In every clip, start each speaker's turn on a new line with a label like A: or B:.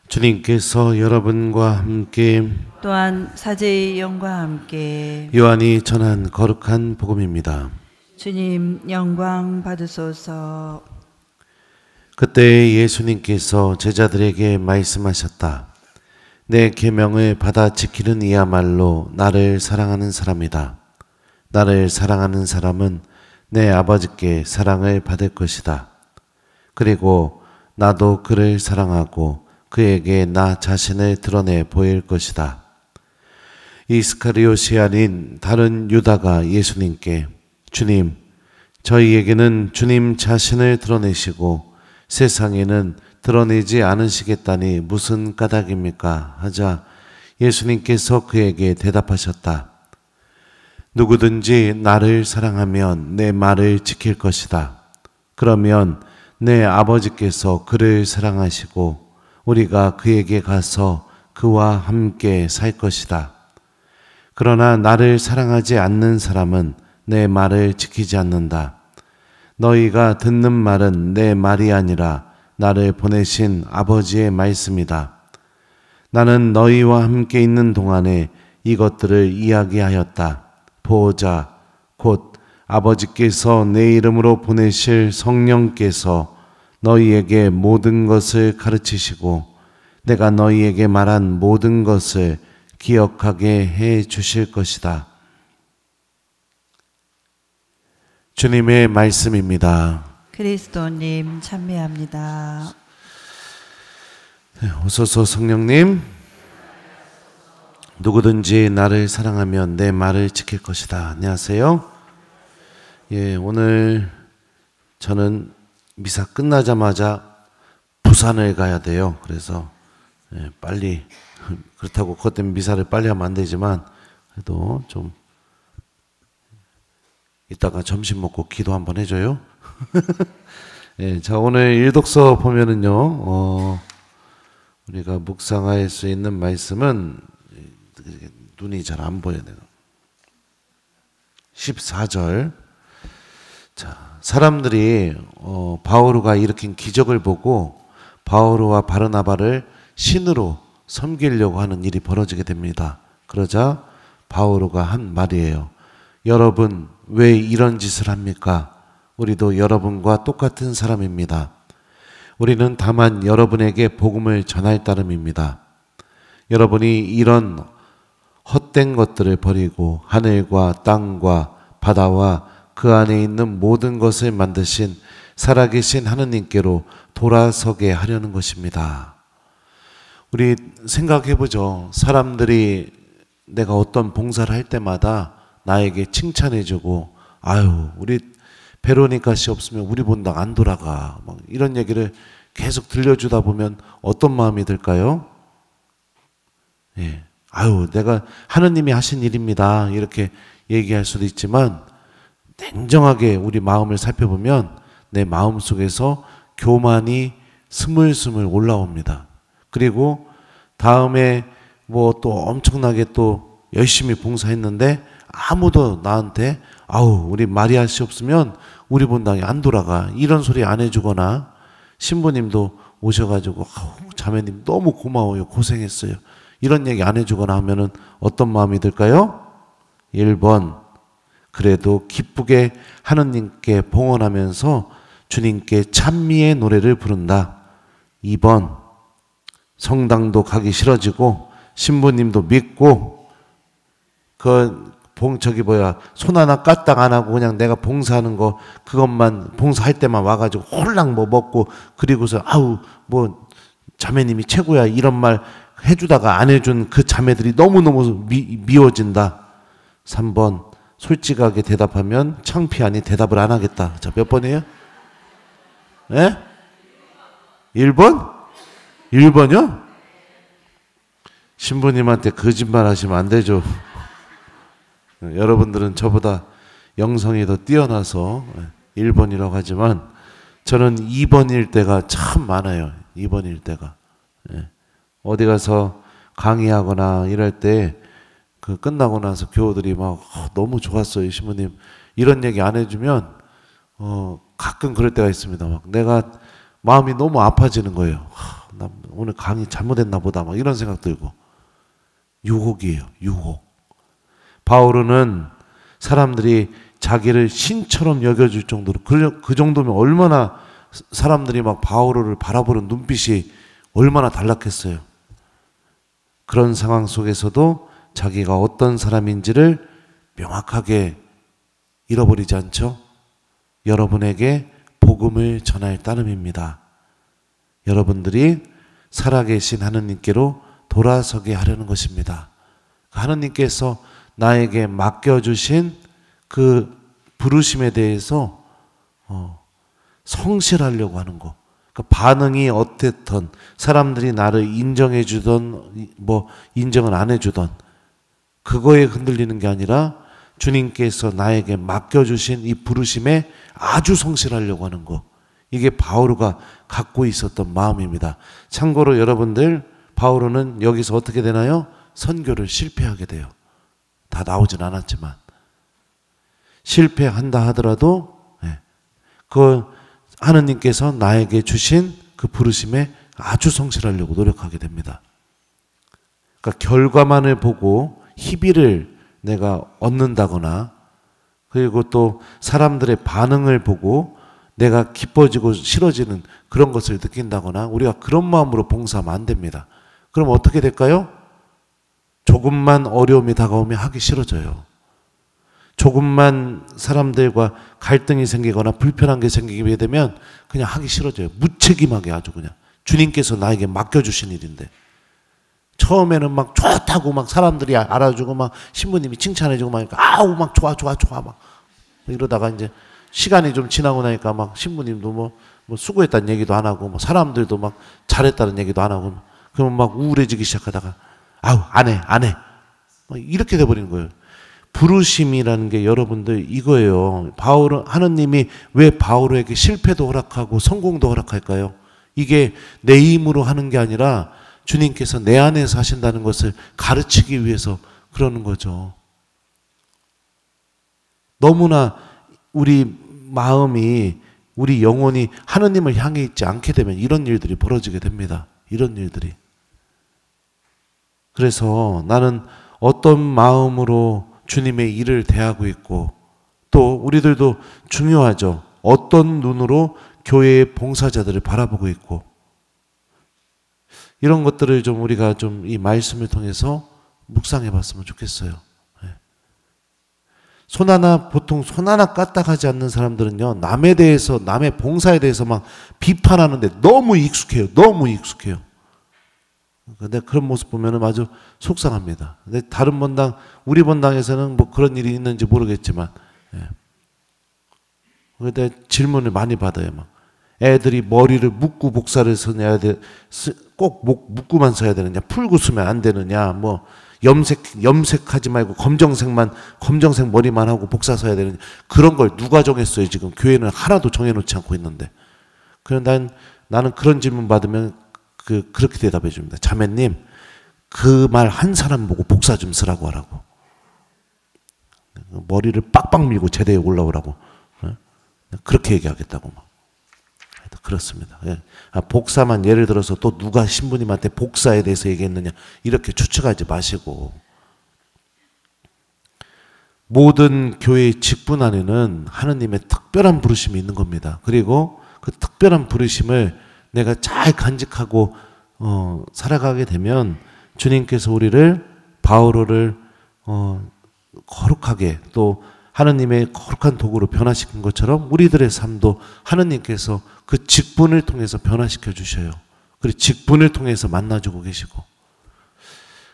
A: 주님께서 여러분과 함께
B: 또한 사제의 영과 함께
A: 요한이 전한 거룩한 복음입니다.
B: 주님 영광 받으소서.
A: 그때 예수님께서 제자들에게 말씀하셨다. 내 계명을 받아 지키는 이야말로 나를 사랑하는 사람이다. 나를 사랑하는 사람은 내 아버지께 사랑을 받을 것이다. 그리고 나도 그를 사랑하고 그에게 나 자신을 드러내 보일 것이다. 이스카리ot이 아닌 다른 유다가 예수님께 주님, 저희에게는 주님 자신을 드러내시고 세상에는 드러내지 않으시겠다니 무슨 까닭입니까? 하자 예수님께서 그에게 대답하셨다. 누구든지 나를 사랑하면 내 말을 지킬 것이다. 그러면 내 아버지께서 그를 사랑하시고 우리가 그에게 가서 그와 함께 살 것이다. 그러나 나를 사랑하지 않는 사람은 내 말을 지키지 않는다. 너희가 듣는 말은 내 말이 아니라 나를 보내신 아버지의 말씀이다. 나는 너희와 함께 있는 동안에 이것들을 이야기하였다. 보호자, 곧 아버지께서 내 이름으로 보내실 성령께서 너희에게 모든 것을 가르치시고 내가 너희에게 말한 모든 것을 기억하게 해 주실 것이다. 주님의 말씀입니다.
B: 그리스도님 찬미합니다.
A: 네, 오소서 성령님. 누구든지 나를 사랑하면 내 말을 지킬 것이다. 안녕하세요. 예, 오늘 저는 미사 끝나자마자 부산을 가야 돼요. 그래서 빨리, 그렇다고 그것 때문에 미사를 빨리 하면 안 되지만 그래도 좀 이따가 점심 먹고 기도 한번 해줘요. 예, 자, 오늘 일독서 보면은요, 우리가 묵상할 수 있는 말씀은 눈이 잘 안 보여요. 14절. 자, 사람들이 바오로가 일으킨 기적을 보고 바오로와 바르나바를 신으로 섬기려고 하는 일이 벌어지게 됩니다. 그러자 바오로가 한 말이에요. 여러분 왜 이런 짓을 합니까? 우리도 여러분과 똑같은 사람입니다. 우리는 다만 여러분에게 복음을 전할 따름입니다. 여러분이 이런 헛된 것들을 버리고 하늘과 땅과 바다와 그 안에 있는 모든 것을 만드신 살아계신 하느님께로 돌아서게 하려는 것입니다. 우리 생각해보죠. 사람들이 내가 어떤 봉사를 할 때마다 나에게 칭찬해주고 아유 우리 베로니카 씨 없으면 우리 본당 안 돌아가 막 이런 얘기를 계속 들려주다 보면 어떤 마음이 들까요? 예, 아유 내가 하느님이 하신 일입니다 이렇게 얘기할 수도 있지만 냉정하게 우리 마음을 살펴보면 내 마음 속에서 교만이 스물스물 올라옵니다. 그리고 다음에 뭐 또 엄청나게 또 열심히 봉사했는데 아무도 나한테 아우 우리 마리아 씨 없으면 우리 본당이 안 돌아가 이런 소리 안 해주거나 신부님도 오셔가지고 아우 자매님 너무 고마워요 고생했어요 이런 얘기 안 해주거나 하면은 어떤 마음이 들까요? 1번 그래도 기쁘게 하느님께 봉헌하면서 주님께 찬미의 노래를 부른다. 2번 성당도 가기 싫어지고 신부님도 믿고 손 하나 까딱 안 하고 그냥 내가 봉사하는 거 그것만 봉사할 때만 와가지고 홀랑 뭐 먹고 그리고서 아우 뭐 자매님이 최고야 이런 말 해주다가 안 해준 그 자매들이 너무너무 미워진다. 3번 솔직하게 대답하면 창피하니 대답을 안 하겠다. 자, 몇 번이에요? 예? 1번? 1번이요? 신부님한테 거짓말 하시면 안 되죠. 여러분들은 저보다 영성이 더 뛰어나서 1번이라고 하지만 저는 2번일 때가 참 많아요. 2번일 때가. 어디 가서 강의하거나 이럴 때 그 끝나고 나서 교우들이 막 너무 좋았어요 신부님 이런 얘기 안 해주면 가끔 그럴 때가 있습니다. 막 내가 마음이 너무 아파지는 거예요. 나 오늘 강의 잘못했나 보다 막 이런 생각 들고. 유혹이에요. 유혹. 바오로는 사람들이 자기를 신처럼 여겨줄 정도로 그 정도면 얼마나 사람들이 막 바오로를 바라보는 눈빛이 얼마나 단락했어요. 그런 상황 속에서도 자기가 어떤 사람인지를 명확하게 잃어버리지 않죠. 여러분에게 복음을 전할 따름입니다. 여러분들이 살아계신 하느님께로 돌아서게 하려는 것입니다. 하느님께서 나에게 맡겨주신 그 부르심에 대해서 성실하려고 하는 거. 그러니까 반응이 어땠든 사람들이 나를 인정해 주던 뭐 인정을 안 해주던 그거에 흔들리는 게 아니라 주님께서 나에게 맡겨주신 이 부르심에 아주 성실하려고 하는 거. 이게 바오로가 갖고 있었던 마음입니다. 참고로 여러분들 바오로는 여기서 어떻게 되나요? 선교를 실패하게 돼요. 다 나오진 않았지만 실패한다 하더라도 그 하느님께서 나에게 주신 그 부르심에 아주 성실하려고 노력하게 됩니다. 그러니까 결과만을 보고 희비를 내가 얻는다거나 그리고 또 사람들의 반응을 보고 내가 기뻐지고 싫어지는 그런 것을 느낀다거나 우리가 그런 마음으로 봉사하면 안 됩니다. 그럼 어떻게 될까요? 조금만 어려움이 다가오면 하기 싫어져요. 조금만 사람들과 갈등이 생기거나 불편한 게 생기게 되면 그냥 하기 싫어져요. 무책임하게 아주 그냥. 주님께서 나에게 맡겨주신 일인데. 처음에는 막 좋다고 막 사람들이 알아주고 막 신부님이 칭찬해주고 막 아우 막 좋아 막 이러다가 이제 시간이 좀 지나고 나니까 막 신부님도 뭐 수고했다는 얘기도 안 하고 뭐 사람들도 막 잘했다는 얘기도 안 하고 그러면 막 우울해지기 시작하다가 아우 안 해 이렇게 돼버리는 거예요. 부르심이라는 게 여러분들 이거예요. 바오로 하느님이 왜 바오로에게 실패도 허락하고 성공도 허락할까요? 이게 내 힘으로 하는 게 아니라 주님께서 내 안에서 하신다는 것을 가르치기 위해서 그러는 거죠. 너무나 우리 마음이 우리 영혼이 하느님을 향해 있지 않게 되면 이런 일들이 벌어지게 됩니다. 이런 일들이. 그래서 나는 어떤 마음으로 주님의 일을 대하고 있고 또 우리들도 중요하죠. 어떤 눈으로 교회의 봉사자들을 바라보고 있고 이런 것들을 좀 우리가 좀 이 말씀을 통해서 묵상해 봤으면 좋겠어요. 보통 손 하나 까딱하지 않는 사람들은요, 남에 대해서, 남의 봉사에 대해서 막 비판하는데 너무 익숙해요. 너무 익숙해요. 근데 그런 모습 보면은 아주 속상합니다. 근데 다른 본당, 우리 본당에서는 뭐 그런 일이 있는지 모르겠지만, 근데 질문을 많이 받아요. 막 애들이 머리를 묶고 복사를 써야 돼, 꼭 묶고만 써야 되느냐, 풀고 쓰면 안 되느냐, 뭐 염색하지 말고 검정색 머리만 하고 복사 써야 되느냐, 그런 걸 누가 정했어요? 지금 교회는 하나도 정해놓지 않고 있는데. 그럼 나는 그런 질문 받으면 그렇게 대답해 줍니다. 자매님, 그 말 한 사람 보고 복사 좀 쓰라고 하라고. 머리를 빡빡 밀고 제대에 올라오라고. 그렇게 얘기하겠다고 막. 그렇습니다. 복사만 예를 들어서 또 누가 신부님한테 복사에 대해서 얘기했느냐 이렇게 추측하지 마시고 모든 교회의 직분 안에는 하느님의 특별한 부르심이 있는 겁니다. 그리고 그 특별한 부르심을 내가 잘 간직하고 살아가게 되면 주님께서 우리를 바오로를 거룩하게 또 하느님의 거룩한 도구로 변화시킨 것처럼 우리들의 삶도 하느님께서 그 직분을 통해서 변화시켜 주셔요. 그리고 직분을 통해서 만나주고 계시고.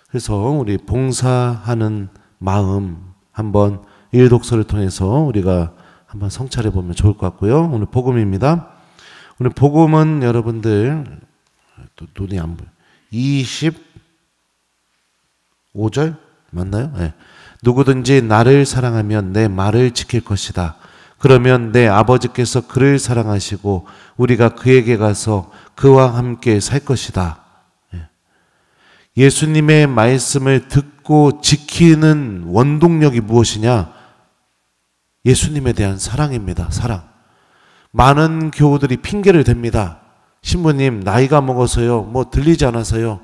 A: 그래서 우리 봉사하는 마음 한번 일독서를 통해서 우리가 한번 성찰해 보면 좋을 것 같고요. 오늘 복음입니다. 오늘 복음은 여러분들 또 눈이 안 보여. 25절 맞나요? 네. 누구든지 나를 사랑하면 내 말을 지킬 것이다. 그러면 내 아버지께서 그를 사랑하시고 우리가 그에게 가서 그와 함께 살 것이다. 예수님의 말씀을 듣고 지키는 원동력이 무엇이냐? 예수님에 대한 사랑입니다. 사랑. 많은 교우들이 핑계를 댑니다. 신부님 나이가 먹어서요, 뭐 들리지 않아서요,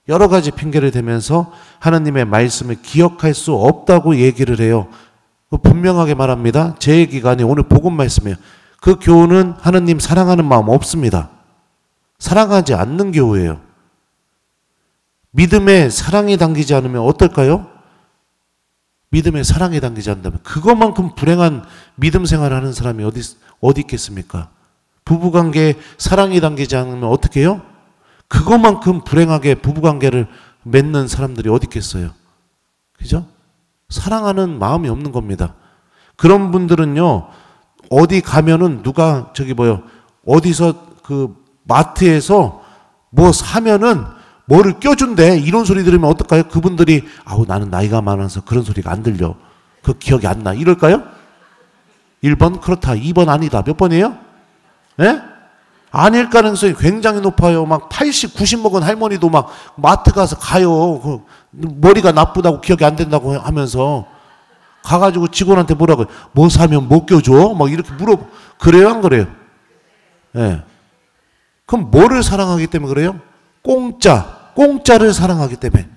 A: 여러 가지 핑계를 대면서 하나님의 말씀을 기억할 수 없다고 얘기를 해요. 분명하게 말합니다. 제 얘기가 아니에요. 오늘 복음 말씀이에요. 그 교훈은 하나님 사랑하는 마음 없습니다. 사랑하지 않는 교회예요. 믿음에 사랑이 담기지 않으면 어떨까요? 믿음에 사랑이 담기지 않는다면 그것만큼 불행한 믿음 생활을 하는 사람이 어디 있겠습니까? 부부관계에 사랑이 담기지 않으면 어떻게 해요? 그것만큼 불행하게 부부관계를 맺는 사람들이 어디 있겠어요? 그죠? 사랑하는 마음이 없는 겁니다. 그런 분들은요, 어디 가면은 누가 어디서 그 마트에서 뭐 사면은 뭐를 껴준대, 이런 소리 들으면 어떨까요? 그분들이 아우 나는 나이가 많아서 그런 소리가 안 들려, 그 기억이 안 나, 이럴까요? 1번 그렇다, 2번 아니다. 몇 번이에요? 예? 아닐 가능성이 굉장히 높아요. 막 80, 90 먹은 할머니도 막 마트 가서 가요. 머리가 나쁘다고 기억이 안 된다고 하면서 가가지고 직원한테 뭐라고, 뭐 사면 뭐 껴줘? 막 이렇게 그래요, 안 그래요? 예. 그럼 뭐를 사랑하기 때문에 그래요? 공짜를 사랑하기 때문에.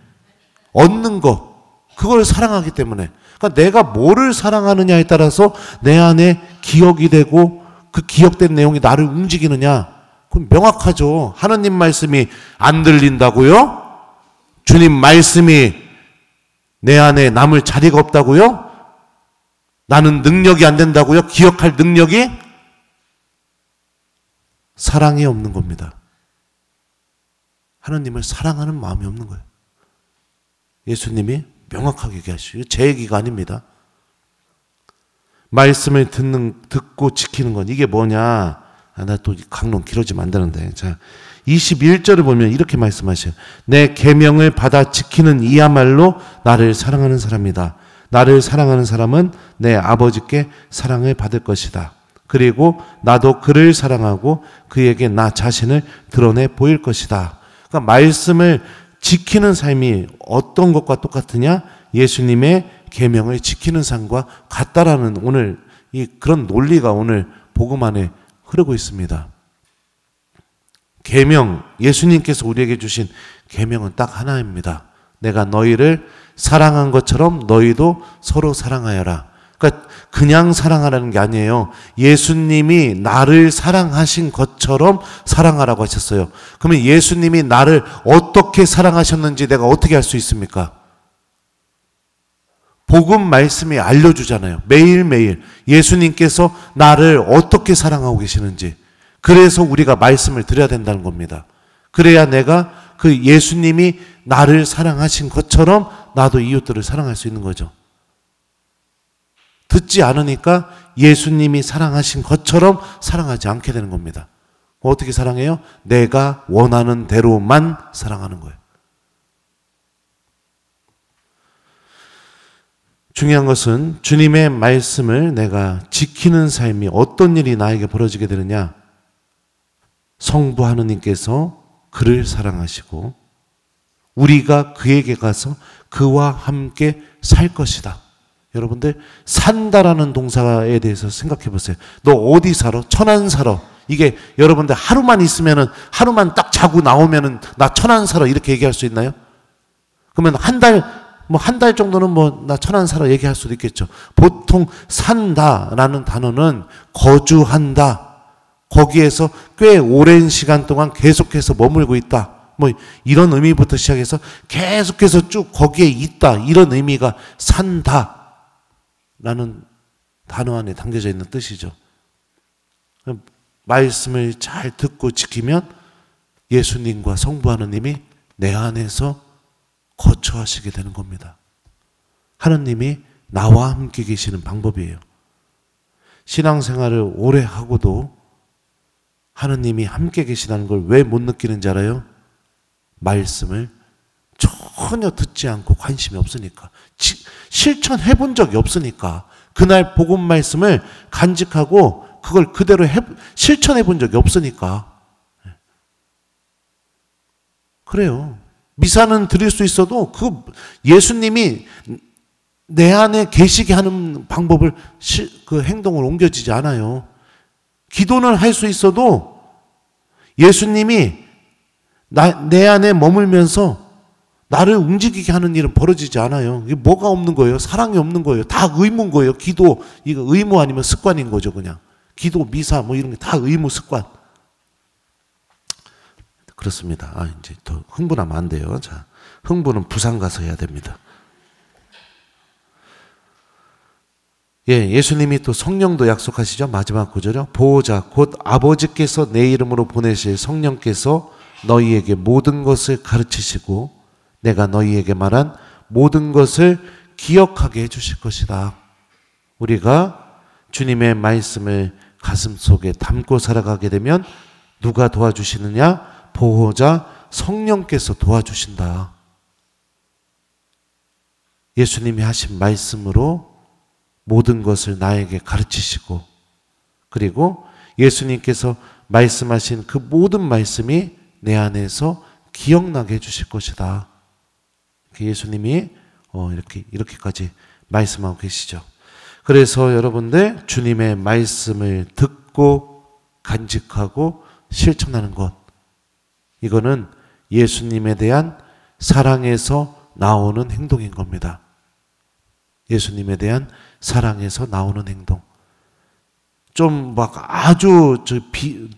A: 얻는 거, 그걸 사랑하기 때문에. 그러니까 내가 뭐를 사랑하느냐에 따라서 내 안에 기억이 되고 그 기억된 내용이 나를 움직이느냐, 그럼 명확하죠. 하나님 말씀이 안 들린다고요? 주님 말씀이 내 안에 남을 자리가 없다고요? 나는 능력이 안 된다고요? 기억할 능력이? 사랑이 없는 겁니다. 하나님을 사랑하는 마음이 없는 거예요. 예수님이 명확하게 얘기하시죠. 제 얘기가 아닙니다. 말씀을 듣고 지키는 건 이게 뭐냐? 나 또 강론 길어지면 안 되는데. 자, 21절을 보면 이렇게 말씀하셔요. 내 계명을 받아 지키는 이야말로 나를 사랑하는 사람이다. 나를 사랑하는 사람은 내 아버지께 사랑을 받을 것이다. 그리고 나도 그를 사랑하고 그에게 나 자신을 드러내 보일 것이다. 그러니까 말씀을 지키는 삶이 어떤 것과 똑같으냐? 예수님의 계명을 지키는 삶과 같다라는 오늘 그런 논리가 오늘 복음 안에 흐르고 있습니다. 계명, 예수님께서 우리에게 주신 계명은 딱 하나입니다. 내가 너희를 사랑한 것처럼 너희도 서로 사랑하여라. 그러니까 그냥 사랑하라는 게 아니에요. 예수님이 나를 사랑하신 것처럼 사랑하라고 하셨어요. 그러면 예수님이 나를 어떻게 사랑하셨는지 내가 어떻게 알 수 있습니까? 복음 말씀이 알려주잖아요. 매일매일 예수님께서 나를 어떻게 사랑하고 계시는지. 그래서 우리가 말씀을 드려야 된다는 겁니다. 그래야 내가 그 예수님이 나를 사랑하신 것처럼 나도 이웃들을 사랑할 수 있는 거죠. 듣지 않으니까 예수님이 사랑하신 것처럼 사랑하지 않게 되는 겁니다. 어떻게 사랑해요? 내가 원하는 대로만 사랑하는 거예요. 중요한 것은 주님의 말씀을 내가 지키는 삶이 어떤 일이 나에게 벌어지게 되느냐? 성부 하느님께서 그를 사랑하시고 우리가 그에게 가서 그와 함께 살 것이다. 여러분들 산다라는 동사에 대해서 생각해 보세요. 너 어디 살아? 천안 살아. 이게 여러분들 하루만 있으면은, 하루만 딱 자고 나오면은 나 천안 살아 이렇게 얘기할 수 있나요? 그러면 한 달 정도는 나 천안 살아 얘기할 수도 있겠죠. 보통 산다라는 단어는 거주한다. 거기에서 꽤 오랜 시간 동안 계속해서 머물고 있다. 이런 의미부터 시작해서 계속해서 쭉 거기에 있다. 이런 의미가 산다. 라는 단어 안에 담겨져 있는 뜻이죠. 말씀을 잘 듣고 지키면 예수님과 성부 하느님이 내 안에서 거처하시게 되는 겁니다. 하느님이 나와 함께 계시는 방법이에요. 신앙생활을 오래 하고도 하느님이 함께 계시다는 걸 왜 못 느끼는지 알아요? 말씀을 전혀 듣지 않고 관심이 없으니까, 실천해 본 적이 없으니까, 그날 복음 말씀을 간직하고 그걸 그대로 실천해 본 적이 없으니까. 그래요. 미사는 드릴 수 있어도 그 예수님이 내 안에 계시게 하는 방법을 그 행동을 옮겨지지 않아요. 기도는 할 수 있어도 예수님이 내 안에 머물면서 나를 움직이게 하는 일은 벌어지지 않아요. 이게 뭐가 없는 거예요? 사랑이 없는 거예요. 다 의무인 거예요. 기도, 이거 의무 아니면 습관인 거죠, 그냥. 기도, 미사, 뭐 이런 게 다 의무, 습관. 그렇습니다. 이제 더 흥분하면 안 돼요. 자, 흥분은 부산 가서 해야 됩니다. 예, 예수님이 또 성령도 약속하시죠. 마지막 구절이요. 보호자, 곧 아버지께서 내 이름으로 보내실 성령께서 너희에게 모든 것을 가르치시고 내가 너희에게 말한 모든 것을 기억하게 해주실 것이다. 우리가 주님의 말씀을 가슴속에 담고 살아가게 되면 누가 도와주시느냐? 보호자 성령께서 도와주신다. 예수님이 하신 말씀으로 모든 것을 나에게 가르치시고 그리고 예수님께서 말씀하신 그 모든 말씀이 내 안에서 기억나게 해주실 것이다. 예수님이 이렇게까지 말씀하고 계시죠. 그래서 여러분들 주님의 말씀을 듣고 간직하고 실천하는 것, 이거는 예수님에 대한 사랑에서 나오는 행동인 겁니다. 예수님에 대한 사랑에서 나오는 행동. 좀 막 아주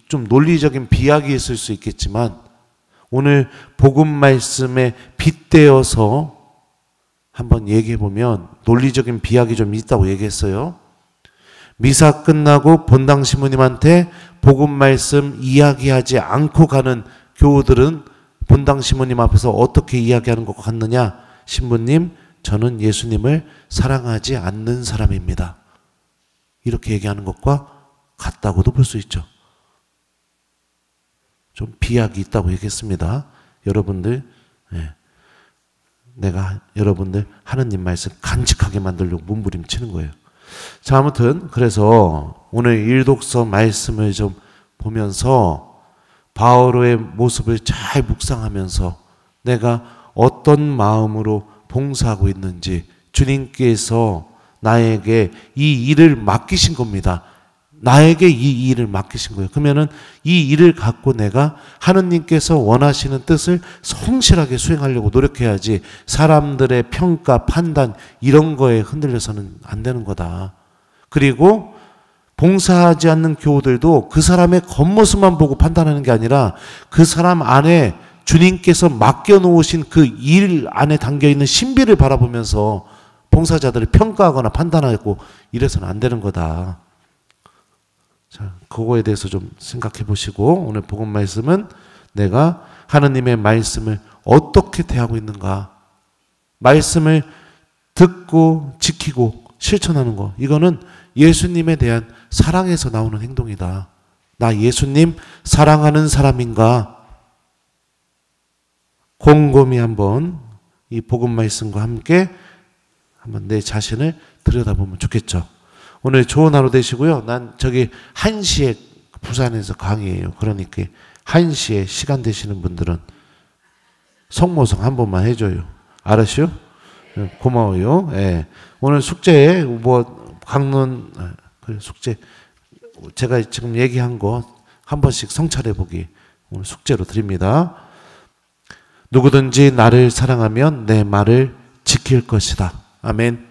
A: 좀 논리적인 비약이 있을 수 있겠지만 오늘 복음 말씀에 빗대어서 한번 얘기해 보면 논리적인 비약이 좀 있다고 얘기했어요. 미사 끝나고 본당 신부님한테 복음 말씀 이야기하지 않고 가는 교우들은 본당 신부님 앞에서 어떻게 이야기하는 것 같느냐? 신부님, 저는 예수님을 사랑하지 않는 사람입니다. 이렇게 얘기하는 것과 같다고도 볼 수 있죠. 좀 비약이 있다고 얘기했습니다. 여러분들, 내가 여러분들 하느님 말씀 간직하게 만들려고 몸부림치는 거예요. 자, 아무튼 그래서 오늘 일독서 말씀을 좀 보면서 바오로의 모습을 잘 묵상하면서 내가 어떤 마음으로 봉사하고 있는지 주님께서 나에게 이 일을 맡기신 겁니다. 나에게 이 일을 맡기신 거예요. 그러면은 이 일을 갖고 내가 하느님께서 원하시는 뜻을 성실하게 수행하려고 노력해야지 사람들의 평가, 판단 이런 거에 흔들려서는 안 되는 거다. 그리고 봉사하지 않는 교우들도 그 사람의 겉모습만 보고 판단하는 게 아니라 그 사람 안에 주님께서 맡겨놓으신 그 일 안에 담겨있는 신비를 바라보면서 봉사자들을 평가하거나 판단하고 이래서는 안 되는 거다. 자, 그거에 대해서 좀 생각해 보시고 오늘 복음 말씀은 내가 하느님의 말씀을 어떻게 대하고 있는가, 말씀을 듣고 지키고 실천하는 거, 이거는 예수님에 대한 사랑에서 나오는 행동이다. 나 예수님 사랑하는 사람인가? 곰곰이 한번 이 복음 말씀과 함께 한번 내 자신을 들여다보면 좋겠죠. 오늘 좋은 하루 되시고요. 난 저기 1시에 부산에서 강의해요. 그러니까 1시에 시간 되시는 분들은 성모성 한 번만 해줘요. 알았슈? 고마워요. 예. 오늘 숙제 뭐 강론 숙제 제가 지금 얘기한 거 한 번씩 성찰해 보기 오늘 숙제로 드립니다. 누구든지 나를 사랑하면 내 말을 지킬 것이다. 아멘.